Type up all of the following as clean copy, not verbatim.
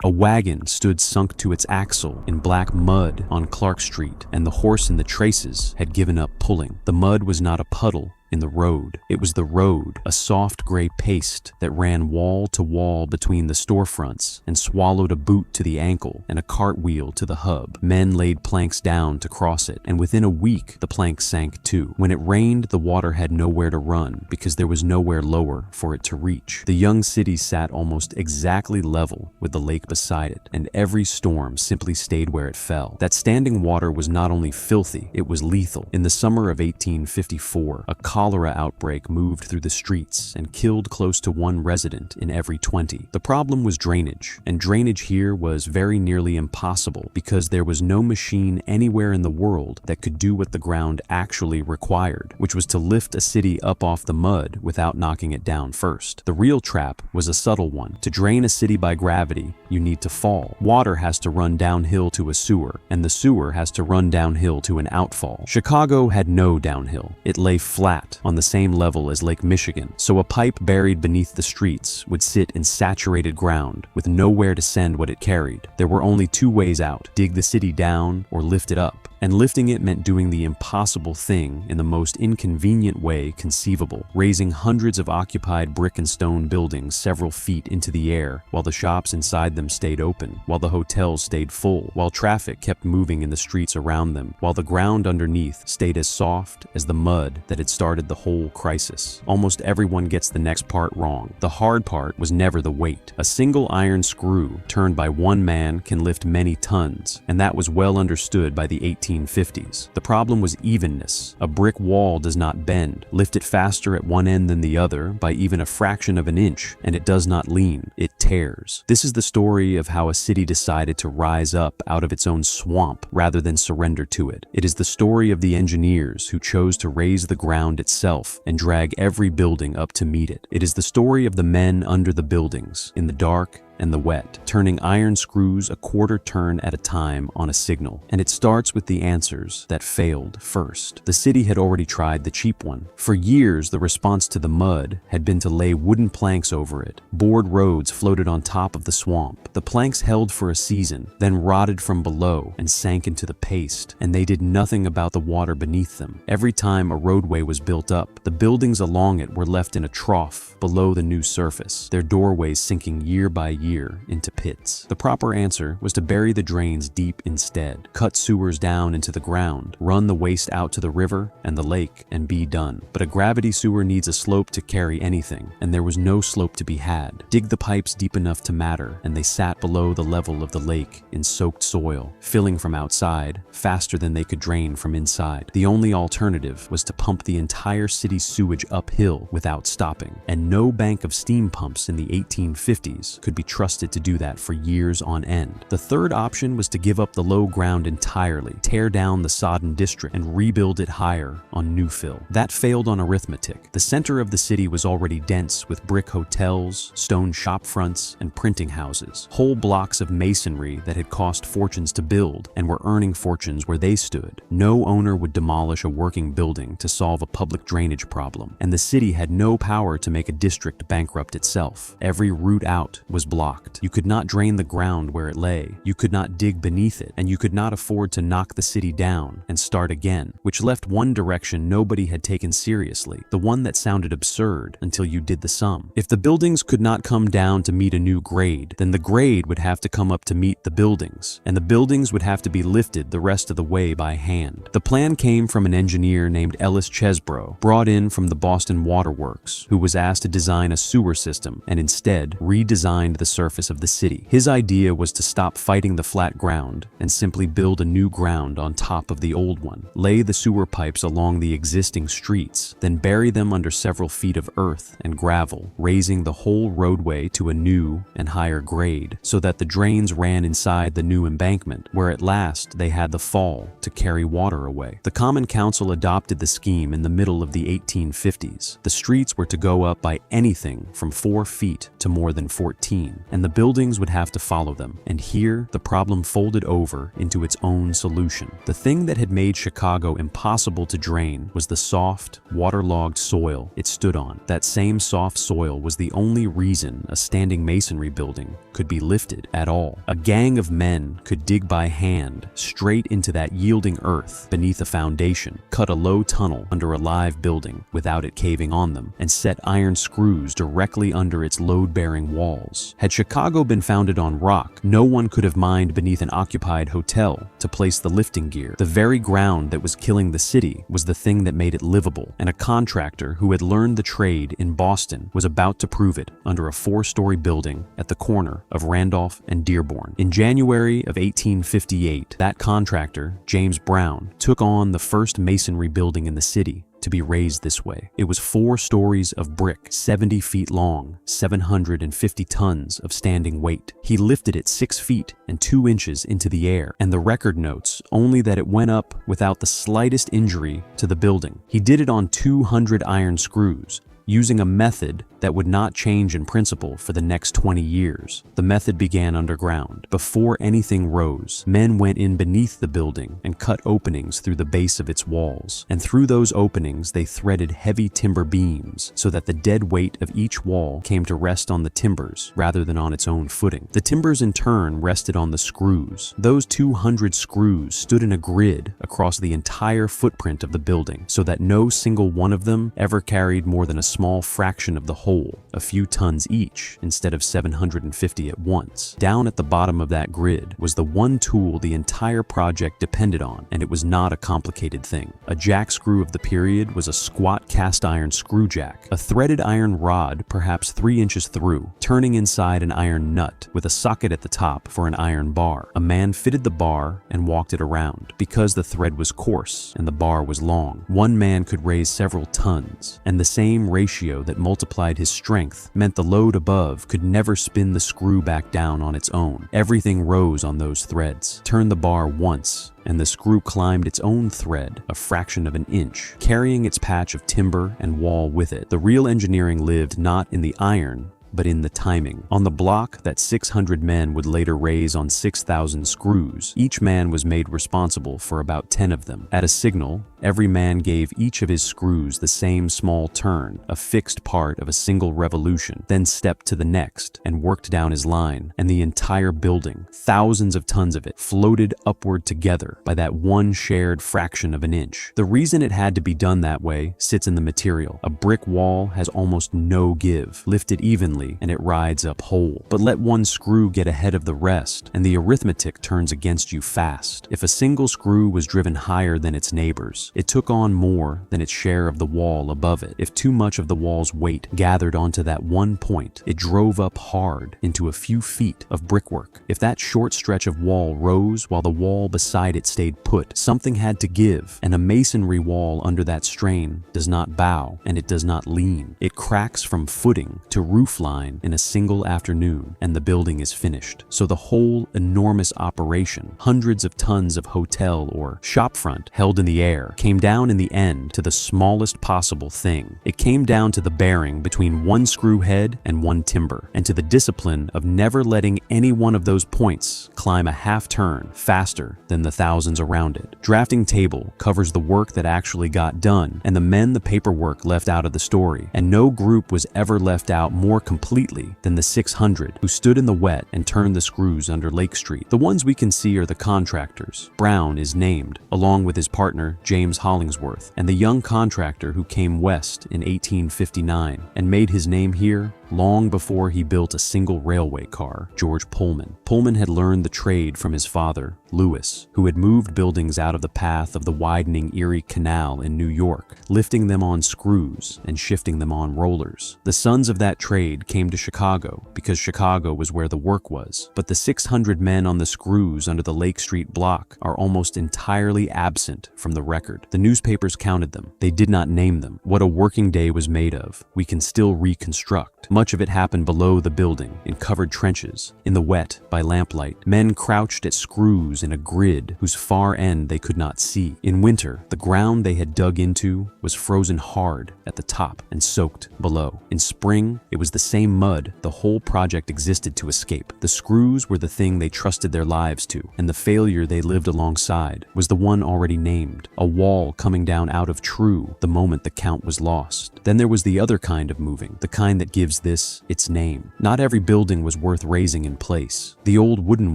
A wagon stood sunk to its axle in black mud on Clark Street, and the horse in the traces had given up pulling. The mud was not a puddle in the road. It was the road, a soft gray paste that ran wall to wall between the storefronts and swallowed a boot to the ankle and a cartwheel to the hub. Men laid planks down to cross it, and within a week the plank sank too. When it rained, the water had nowhere to run because there was nowhere lower for it to reach. The young city sat almost exactly level with the lake beside it, and every storm simply stayed where it fell. That standing water was not only filthy, it was lethal. In the summer of 1854, a cholera outbreak moved through the streets and killed close to one resident in every 20. The problem was drainage, and drainage here was very nearly impossible because there was no machine anywhere in the world that could do what the ground actually required, which was to lift a city up off the mud without knocking it down first. The real trap was a subtle one. To drain a city by gravity, you need to fall. Water has to run downhill to a sewer, and the sewer has to run downhill to an outfall. Chicago had no downhill. It lay flat on the same level as Lake Michigan, so a pipe buried beneath the streets would sit in saturated ground with nowhere to send what it carried. There were only two ways out: dig the city down or lift it up. And lifting it meant doing the impossible thing in the most inconvenient way conceivable, raising hundreds of occupied brick and stone buildings several feet into the air while the shops inside them stayed open, while the hotels stayed full, while traffic kept moving in the streets around them, while the ground underneath stayed as soft as the mud that had started the whole crisis. Almost everyone gets the next part wrong. The hard part was never the weight. A single iron screw turned by one man can lift many tons, and that was well understood by the 1850s. The problem was evenness. A brick wall does not bend. Lift it faster at one end than the other by even a fraction of an inch, and it does not lean. It tears. This is the story of how a city decided to rise up out of its own swamp rather than surrender to it. It is the story of the engineers who chose to raise the ground itself and drag every building up to meet it. It is the story of the men under the buildings, in the dark and the wet, turning iron screws a quarter turn at a time on a signal. And it starts with the answers that failed first. The city had already tried the cheap one. For years, the response to the mud had been to lay wooden planks over it. Board roads floated on top of the swamp. The planks held for a season, then rotted from below and sank into the paste, and they did nothing about the water beneath them. Every time a roadway was built up, the buildings along it were left in a trough below the new surface, their doorways sinking year by year into pits. The proper answer was to bury the drains deep instead, cut sewers down into the ground, run the waste out to the river and the lake, and be done. But a gravity sewer needs a slope to carry anything, and there was no slope to be had. Dig the pipes deep enough to matter, and they sat below the level of the lake in soaked soil, filling from outside faster than they could drain from inside. The only alternative was to pump the entire city's sewage uphill without stopping, and no bank of steam pumps in the 1850s could be trusted to do that for years on end. The third option was to give up the low ground entirely, tear down the sodden district, and rebuild it higher on new fill. That failed on arithmetic. The center of the city was already dense with brick hotels, stone shop fronts, and printing houses. Whole blocks of masonry that had cost fortunes to build and were earning fortunes where they stood. No owner would demolish a working building to solve a public drainage problem, and the city had no power to make a district bankrupt itself. Every route out was blocked. You could not drain the ground where it lay. You could not dig beneath it, and you could not afford to knock the city down and start again, which left one direction nobody had taken seriously, the one that sounded absurd until you did the sum. If the buildings could not come down to meet a new grade, then the grade would have to come up to meet the buildings, and the buildings would have to be lifted the rest of the way by hand. The plan came from an engineer named Ellis Chesbrough, brought in from the Boston Water Works, who was asked to design a sewer system and instead redesigned the surface of the city. His idea was to stop fighting the flat ground and simply build a new ground on top of the old one, lay the sewer pipes along the existing streets, then bury them under several feet of earth and gravel, raising the whole roadway to a new and higher grade so that the drains ran inside the new embankment, where at last they had the fall to carry water away. The Common Council adopted the scheme in the middle of the 1850s. The streets were to go up by anything from 4 feet to more than 14. men, and the buildings would have to follow them. And here, the problem folded over into its own solution. The thing that had made Chicago impossible to drain was the soft, waterlogged soil it stood on. That same soft soil was the only reason a standing masonry building could be lifted at all. A gang of men could dig by hand straight into that yielding earth beneath a foundation, cut a low tunnel under a live building without it caving on them, and set iron screws directly under its load-bearing walls. Had Chicago been founded on rock, no one could have mined beneath an occupied hotel to place the lifting gear. The very ground that was killing the city was the thing that made it livable, and a contractor who had learned the trade in Boston was about to prove it under a 4-story building at the corner of Randolph and Dearborn. In January of 1858, that contractor, James Brown, took on the first masonry building in the city to be raised this way. It was 4 stories of brick, 70 feet long, 750 tons of standing weight. He lifted it 6 feet and 2 inches into the air, and the record notes only that it went up without the slightest injury to the building. He did it on 200 iron screws, using a method that would not change in principle for the next 20 years. The method began underground. Before anything rose, men went in beneath the building and cut openings through the base of its walls. And through those openings, they threaded heavy timber beams so that the dead weight of each wall came to rest on the timbers rather than on its own footing. The timbers in turn rested on the screws. Those 200 screws stood in a grid across the entire footprint of the building so that no single one of them ever carried more than a small fraction of the whole, a few tons each instead of 750 at once. Down at the bottom of that grid was the one tool the entire project depended on, and it was not a complicated thing. A jack screw of the period was a squat cast iron screw jack, a threaded iron rod perhaps 3 inches through, turning inside an iron nut with a socket at the top for an iron bar. A man fitted the bar and walked it around. Because the thread was coarse and the bar was long, one man could raise several tons, and the same ratio that multiplied his strength meant the load above could never spin the screw back down on its own. Everything rose on those threads. Turn the bar once, and the screw climbed its own thread a fraction of an inch, carrying its patch of timber and wall with it. The real engineering lived not in the iron, but in the timing. On the block that 600 men would later raise on 6,000 screws, each man was made responsible for about 10 of them. At a signal, every man gave each of his screws the same small turn, a fixed part of a single revolution, then stepped to the next and worked down his line, and the entire building, thousands of tons of it, floated upward together by that one shared fraction of an inch. The reason it had to be done that way sits in the material. A brick wall has almost no give. Lift it evenly and it rides up whole. But let one screw get ahead of the rest, and the arithmetic turns against you fast. If a single screw was driven higher than its neighbors, it took on more than its share of the wall above it. If too much of the wall's weight gathered onto that one point, it drove up hard into a few feet of brickwork. If that short stretch of wall rose while the wall beside it stayed put, something had to give, and a masonry wall under that strain does not bow and it does not lean. It cracks from footing to roof line in a single afternoon, and the building is finished. So the whole enormous operation, hundreds of tons of hotel or shopfront held in the air, came down in the end to the smallest possible thing. It came down to the bearing between one screw head and one timber, and to the discipline of never letting any one of those points climb a half turn faster than the thousands around it. Drafting table covers the work that actually got done, and the men the paperwork left out of the story, and no group was ever left out more completely than the 600 who stood in the wet and turned the screws under Lake Street. The ones we can see are the contractors. Brown is named, along with his partner James Hollingsworth, and the young contractor who came west in 1859 and made his name here long before he built a single railway car, George Pullman. Pullman had learned the trade from his father, Lewis, who had moved buildings out of the path of the widening Erie Canal in New York, lifting them on screws and shifting them on rollers. The sons of that trade came to Chicago because Chicago was where the work was, but the 600 men on the screws under the Lake Street block are almost entirely absent from the record. The newspapers counted them. They did not name them. What a working day was made of, we can still reconstruct. Much of it happened below the building, in covered trenches, in the wet, by lamplight. Men crouched at screws screws in a grid whose far end they could not see. In winter, the ground they had dug into was frozen hard at the top and soaked below. In spring, it was the same mud the whole project existed to escape. The screws were the thing they trusted their lives to, and the failure they lived alongside was the one already named, a wall coming down out of true the moment the count was lost. Then there was the other kind of moving, the kind that gives this its name. Not every building was worth raising in place. The old wooden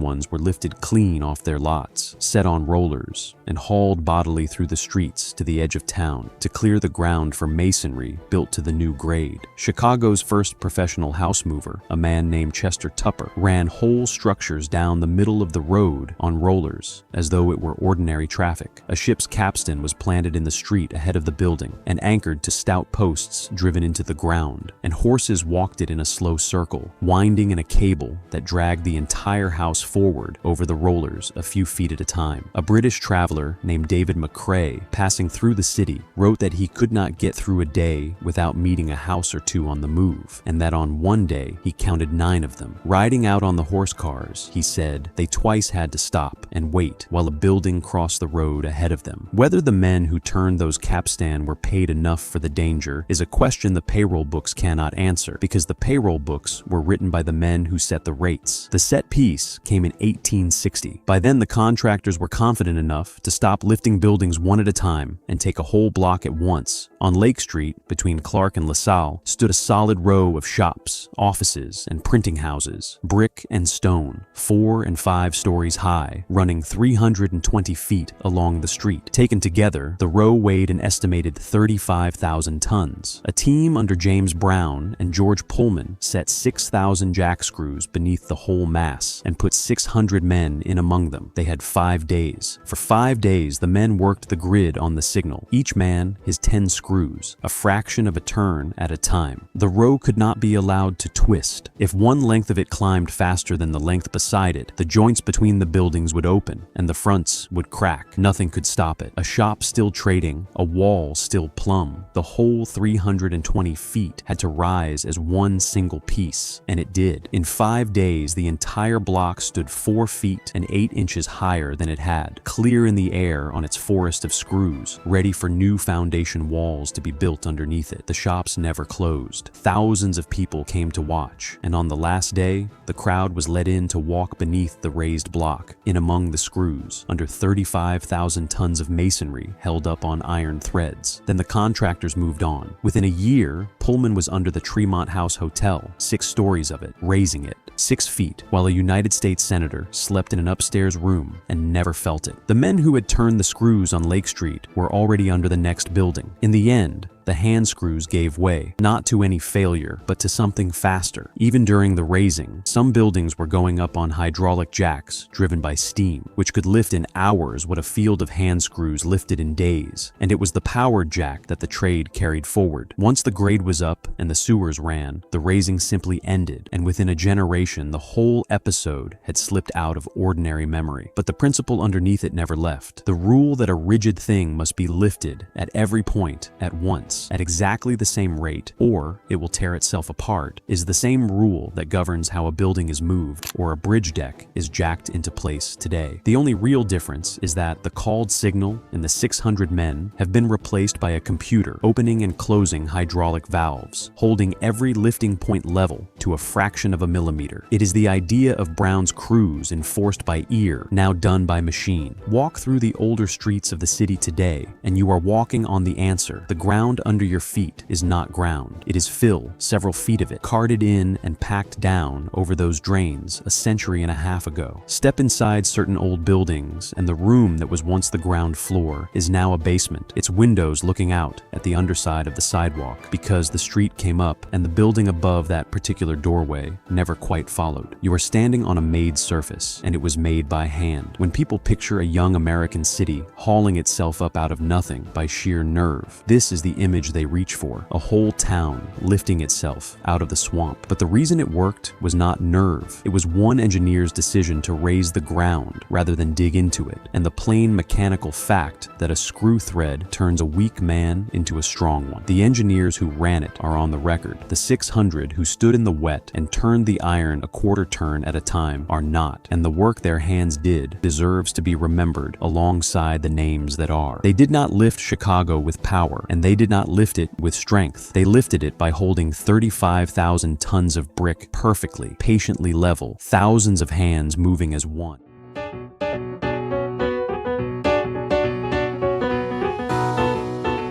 ones were lifted clean off their lots, set on rollers, and hauled bodily through the streets to the edge of town to clear the ground for masonry built to the new grade. Chicago's first professional house mover, a man named Chester Tupper, ran whole structures down the middle of the road on rollers as though it were ordinary traffic. A ship's capstan was planted in the street ahead of the building and anchored to stout posts driven into the ground, and horses walked it in a slow circle, winding in a cable that dragged the entire house forward over the rollers a few feet at a time. A British traveler named David McCrae, passing through the city, wrote that he could not get through a day without meeting a house or two on the move, and that on one day he counted 9 of them. Riding out on the horse cars, he said, they twice had to stop and wait while a building crossed the road ahead of them. Whether the men who turned those capstan were paid enough for the danger is a question the payroll books cannot answer, because the payroll books were written by the men who set the rates. The set piece came in 1860. By then, the contractors were confident enough to stop lifting buildings one at a time and take a whole block at once. On Lake Street, between Clark and LaSalle, stood a solid row of shops, offices, and printing houses, brick and stone, 4 and 5 stories high, running 320 feet along the street. Taken together, the row weighed an estimated 35,000 tons. A team under James Brown and George Pullman set 6,000 jack screws beneath the whole mass and put 600 men in among them. They had 5 days. For 5 days, the men worked the grid on the signal, each man his 10 screws, a fraction of a turn at a time. The row could not be allowed to twist. If one length of it climbed faster than the length beside it, the joints between the buildings would open and the fronts would crack. Nothing could stop it. A shop still trading, a wall still plumb. The whole 320 feet had to rise as one single piece, and it did. In 5 days, the entire block stood 4 feet and 8 inches higher than it had, clear in the air on its forest of screws, ready for new foundation walls to be built underneath it. The shops never closed. Thousands of people came to watch, and on the last day, the crowd was let in to walk beneath the raised block, in among the screws, under 35,000 tons of masonry held up on iron threads. Then the contractors moved on. Within a year, Pullman was under the Tremont House Hotel, 6 stories of it, raising it 6 feet, while a United States senator slept in an upstairs room and never felt it. The men who had turned the screws on Lake Street were already under the next building. In the end, the hand screws gave way, not to any failure, but to something faster. Even during the raising, some buildings were going up on hydraulic jacks driven by steam, which could lift in hours what a field of hand screws lifted in days, and it was the powered jack that the trade carried forward. Once the grade was up and the sewers ran, the raising simply ended, and within a generation, the whole episode had slipped out of ordinary memory. But the principle underneath it never left. The rule that a rigid thing must be lifted at every point at once, at exactly the same rate, or it will tear itself apart, is the same rule that governs how a building is moved or a bridge deck is jacked into place today. The only real difference is that the called signal and the 600 men have been replaced by a computer opening and closing hydraulic valves, holding every lifting point level to a fraction of a millimeter. It is the idea of Brown's crews enforced by ear, now done by machine. Walk through the older streets of the city today, and you are walking on the answer. The ground under your feet is not ground. It is fill, several feet of it, carted in and packed down over those drains a century and a half ago. Step inside certain old buildings, and the room that was once the ground floor is now a basement, its windows looking out at the underside of the sidewalk, because the street came up and the building above that particular doorway never quite followed. You are standing on a made surface, and it was made by hand. When people picture a young American city hauling itself up out of nothing by sheer nerve, this is the image image they reach for, a whole town lifting itself out of the swamp. But the reason it worked was not nerve. It was one engineer's decision to raise the ground rather than dig into it, and the plain mechanical fact that a screw thread turns a weak man into a strong one. The engineers who ran it are on the record. The 600 who stood in the wet and turned the iron a quarter turn at a time are not, and the work their hands did deserves to be remembered alongside the names that are. They did not lift Chicago with power, and they did not lift it with strength. They lifted it by holding 35,000 tons of brick perfectly, patiently level, thousands of hands moving as one.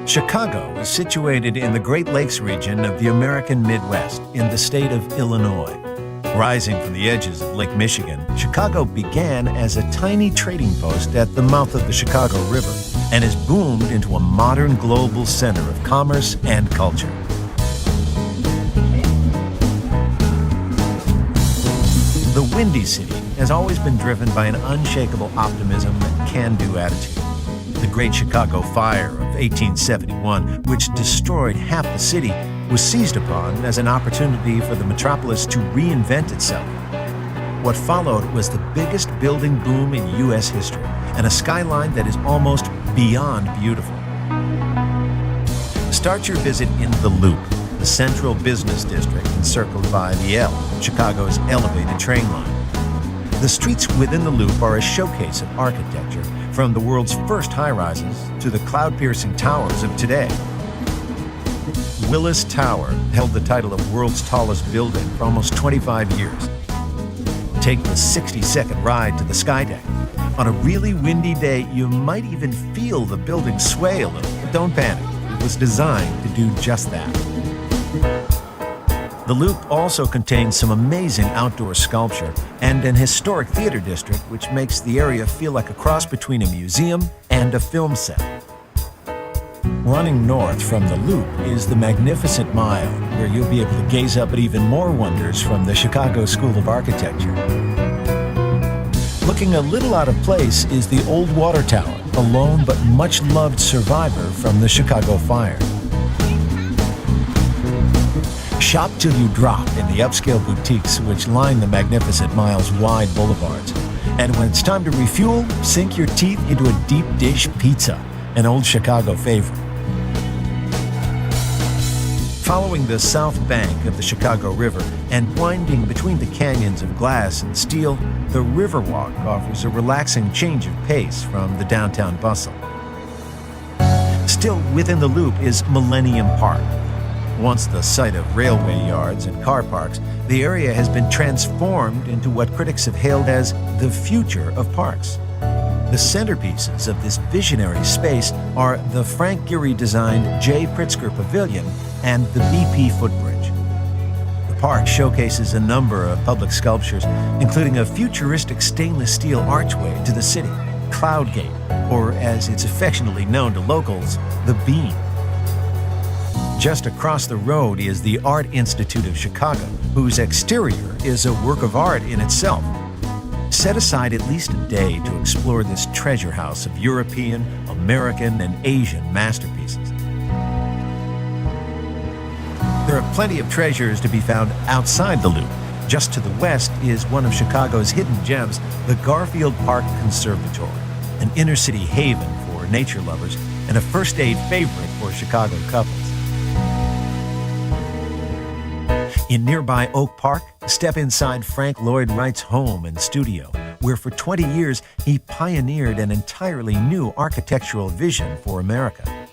Chicago is situated in the Great Lakes region of the American Midwest in the state of Illinois. Rising from the edges of Lake Michigan, Chicago began as a tiny trading post at the mouth of the Chicago River and has boomed into a modern global center of commerce and culture. The Windy City has always been driven by an unshakable optimism and can-do attitude. The Great Chicago Fire of 1871, which destroyed half the city, was seized upon as an opportunity for the metropolis to reinvent itself. What followed was the biggest building boom in U.S. history and a skyline that is almost beyond beautiful. Start your visit in the Loop, the central business district encircled by the L, Chicago's elevated train line. The streets within the Loop are a showcase of architecture, from the world's first high-rises to the cloud-piercing towers of today. Willis Tower held the title of world's tallest building for almost 25 years. Take the 60-second ride to the Skydeck. On a really windy day, you might even feel the building sway a little, but don't panic. It was designed to do just that. The Loop also contains some amazing outdoor sculpture and an historic theater district, which makes the area feel like a cross between a museum and a film set. Running north from the Loop is the Magnificent Mile, where you'll be able to gaze up at even more wonders from the Chicago School of Architecture. Looking a little out of place is the Old Water Tower, a lone but much-loved survivor from the Chicago Fire. Shop till you drop in the upscale boutiques which line the Magnificent Mile's wide boulevards. And when it's time to refuel, sink your teeth into a deep dish pizza, an old Chicago favorite. Following the south bank of the Chicago River and winding between the canyons of glass and steel, the Riverwalk offers a relaxing change of pace from the downtown bustle. Still within the Loop is Millennium Park. Once the site of railway yards and car parks, the area has been transformed into what critics have hailed as the future of parks. The centerpieces of this visionary space are the Frank Gehry-designed J. Pritzker Pavilion and the BP Footbridge. The park showcases a number of public sculptures, including a futuristic stainless steel archway to the city, Cloud Gate, or as it's affectionately known to locals, the Beam. Just across the road is the Art Institute of Chicago, whose exterior is a work of art in itself. Set aside at least a day to explore this treasure house of European, American, and Asian masterpieces. There are plenty of treasures to be found outside the Loop. Just to the west is one of Chicago's hidden gems, the Garfield Park Conservatory, an inner-city haven for nature lovers and a first-aid favorite for Chicago couples. In nearby Oak Park, step inside Frank Lloyd Wright's home and studio, where for 20 years he pioneered an entirely new architectural vision for America.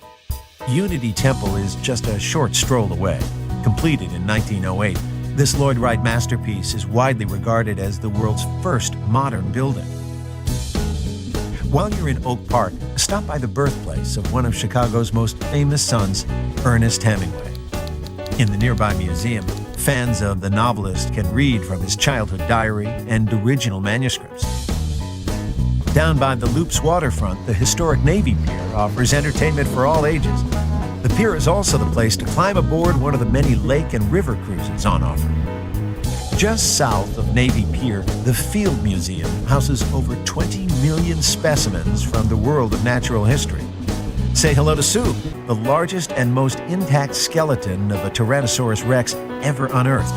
Unity Temple is just a short stroll away. Completed in 1908, this Lloyd Wright masterpiece is widely regarded as the world's first modern building. While you're in Oak Park, stop by the birthplace of one of Chicago's most famous sons, Ernest Hemingway. In the nearby museum, fans of the novelist can read from his childhood diary and original manuscripts. Down by the Loop's waterfront, the historic Navy Pier offers entertainment for all ages. The pier is also the place to climb aboard one of the many lake and river cruises on offer. Just south of Navy Pier, the Field Museum houses over 20 million specimens from the world of natural history. Say hello to Sue, the largest and most intact skeleton of a Tyrannosaurus rex ever unearthed.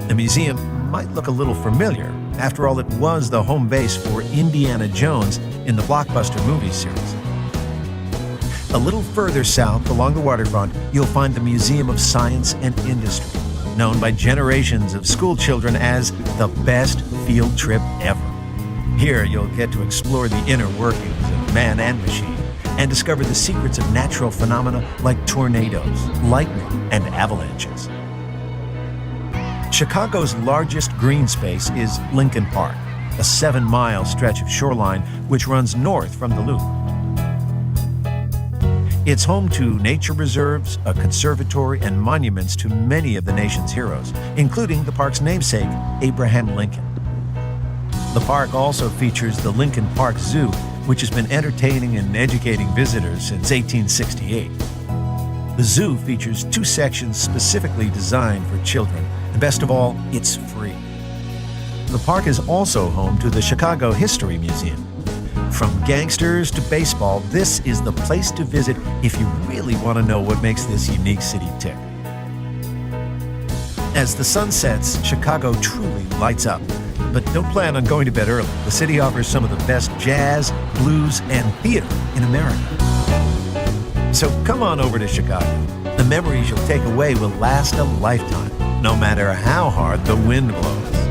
The museum might look a little familiar. After all, it was the home base for Indiana Jones in the blockbuster movie series. A little further south along the waterfront, you'll find the Museum of Science and Industry, known by generations of school children as the best field trip ever. Here, you'll get to explore the inner workings of man and machine and discover the secrets of natural phenomena like tornadoes, lightning, and avalanches. Chicago's largest green space is Lincoln Park, a 7-mile stretch of shoreline which runs north from the Loop. It's home to nature reserves, a conservatory, and monuments to many of the nation's heroes, including the park's namesake, Abraham Lincoln. The park also features the Lincoln Park Zoo, which has been entertaining and educating visitors since 1868. The zoo features 2 sections specifically designed for children, and best of all, it's free. The park is also home to the Chicago History Museum. From gangsters to baseball, this is the place to visit if you really want to know what makes this unique city tick. As the sun sets, Chicago truly lights up. But don't plan on going to bed early. The city offers some of the best jazz, blues, and theater in America. So come on over to Chicago. The memories you'll take away will last a lifetime, no matter how hard the wind blows.